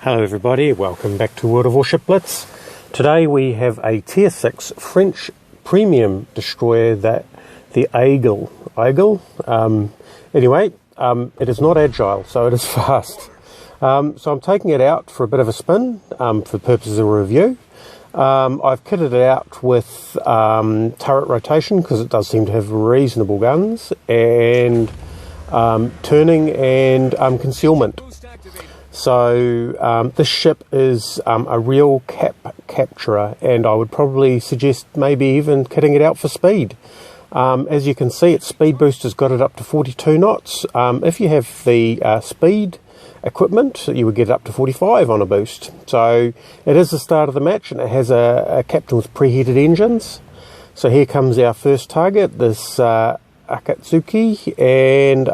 Hello everybody, welcome back to World of Warships Blitz. Today we have a Tier 6 French premium destroyer, the Aigle. Anyway, it is not agile, so it is fast. So I'm taking it out for a bit of a spin for purposes of review. I've kitted it out with turret rotation because it does seem to have reasonable guns, and turning and concealment. So this ship is a real capturer, and I would probably suggest maybe even kitting it out for speed. As you can see, its speed boost has got it up to 42 knots. If you have the speed equipment, you would get it up to 45 on a boost. So it is the start of the match, and it has a captain with preheated engines. So here comes our first target, this Akatsuki, and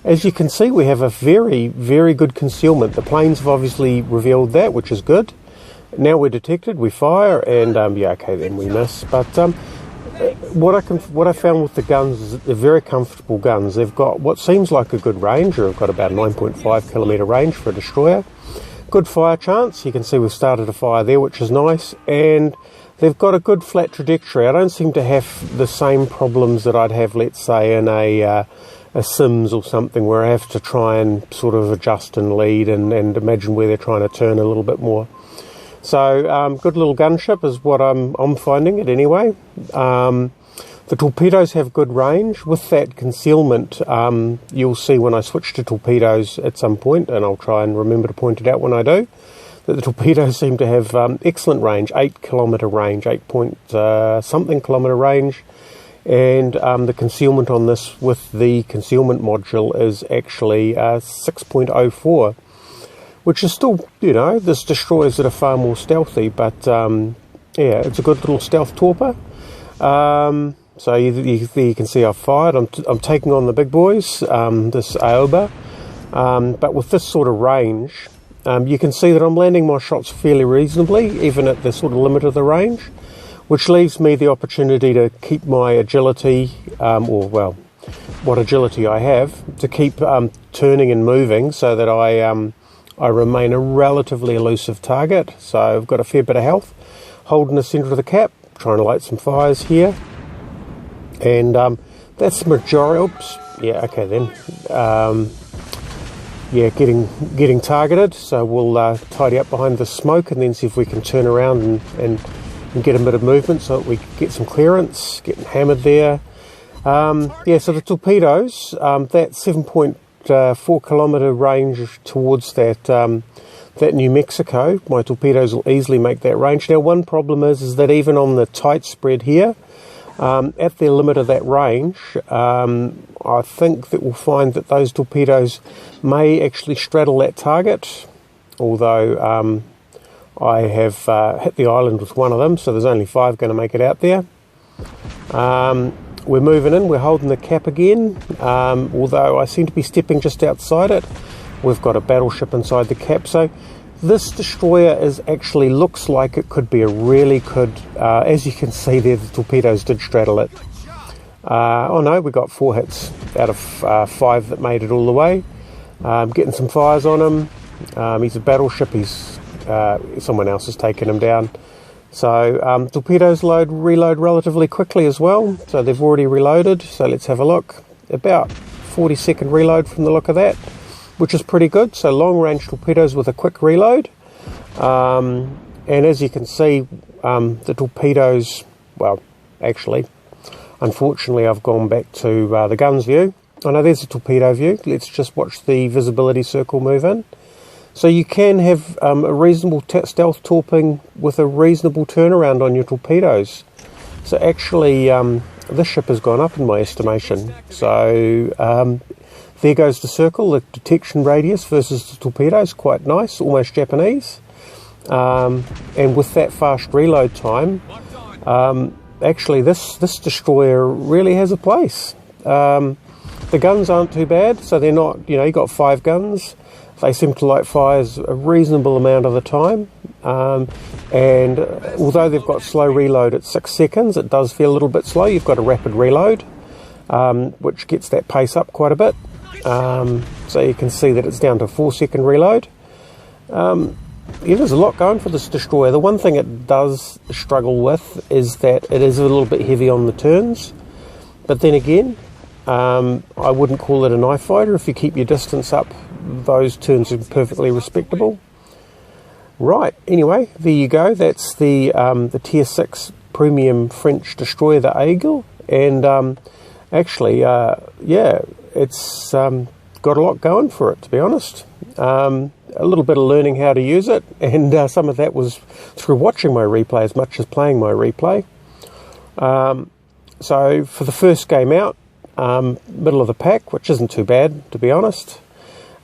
as you can see, we have a very, very good concealment. The planes have obviously revealed that, which is good. Now we're detected, we fire, and yeah, okay, then we miss. But what I found with the guns is that they're very comfortable guns. They've got what seems like a good range, or have got about a 9.5 kilometre range for a destroyer. Good fire chance. You can see we've started a fire there, which is nice, and they've got a good flat trajectory. I don't seem to have the same problems that I'd have, let's say, in a Sims or something, where I have to try and sort of adjust and lead and imagine where they're trying to turn a little bit more. So good little gunship is what I'm finding it anyway. The torpedoes have good range. With that concealment, you'll see when I switch to torpedoes at some point, and I'll try and remember to point it out when I do, that the torpedoes seem to have excellent range, 8 kilometre range, 8 point something kilometre range. And the concealment on this with the concealment module is actually 6.04, which is still, you know, there's destroyers that are far more stealthy, but yeah, it's a good little stealth torpedo. So you can see I've fired. I'm taking on the big boys, this Aigle, but with this sort of range, you can see that I'm landing my shots fairly reasonably, even at the sort of limit of the range, which leaves me the opportunity to keep my agility, or well, what agility I have, to keep turning and moving so that I remain a relatively elusive target. So I've got a fair bit of health, holding the centre of the cap, trying to light some fires here, and that's the majority. Oops, yeah, okay then. Yeah, getting targeted. So we'll tidy up behind the smoke and then see if we can turn around and get a bit of movement so that we get some clearance, getting hammered there. Yeah, so the torpedoes, that 7.4 kilometre range towards that New Mexico, my torpedoes will easily make that range. Now, one problem is that even on the tight spread here, at the limit of that range, I think that we'll find that those torpedoes may actually straddle that target, although I have hit the island with one of them, so there's only 5 going to make it out there. We're moving in, we're holding the cap again, although I seem to be stepping just outside it. We've got a battleship inside the cap, so this destroyer actually looks like it could be a really good, as you can see there, the torpedoes did straddle it. Oh no, we got 4 hits out of 5 that made it all the way. Getting some fires on him. He's a battleship, someone else has taken him down. So torpedoes reload relatively quickly as well, so they've already reloaded. So let's have a look. About 40-second reload from the look of that, which is pretty good. So long range torpedoes with a quick reload, and as you can see, the torpedoes, well, actually, unfortunately I've gone back to the guns view. Oh no, there's the torpedo view. Let's just watch the visibility circle move in. So you can have a reasonable stealth torping with a reasonable turnaround on your torpedoes. So actually, this ship has gone up in my estimation. So there goes the circle, the detection radius versus the torpedoes, quite nice, almost Japanese. And with that fast reload time, actually this destroyer really has a place. The guns aren't too bad, so they're not, you know, you got 5 guns. They seem to light fires a reasonable amount of the time, and although they've got slow reload at 6 seconds, it does feel a little bit slow. You've got a rapid reload, which gets that pace up quite a bit. So you can see that it's down to 4-second reload. Yeah, there's a lot going for this destroyer. The one thing it does struggle with is that it is a little bit heavy on the turns. But then again, I wouldn't call it a knife fighter. If you keep your distance up, those turns are perfectly respectable. Right, anyway, there you go. That's the Tier 6 premium French destroyer, the Aigle. And actually, yeah, it's got a lot going for it, to be honest. A little bit of learning how to use it, and some of that was through watching my replay as much as playing my replay. So for the first game out, middle of the pack, which isn't too bad, to be honest,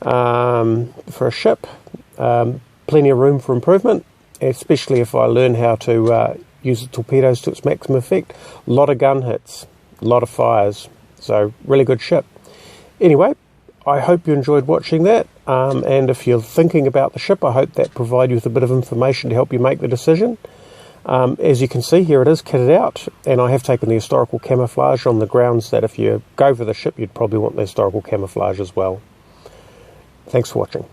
for a ship. Plenty of room for improvement, especially if I learn how to use the torpedoes to its maximum effect. A lot of gun hits, a lot of fires, so really good ship. Anyway, I hope you enjoyed watching that, and if you're thinking about the ship, I hope that provided you with a bit of information to help you make the decision. As you can see, here it is kitted out, and I have taken the historical camouflage on the grounds that if you go for the ship, you'd probably want the historical camouflage as well. Thanks for watching.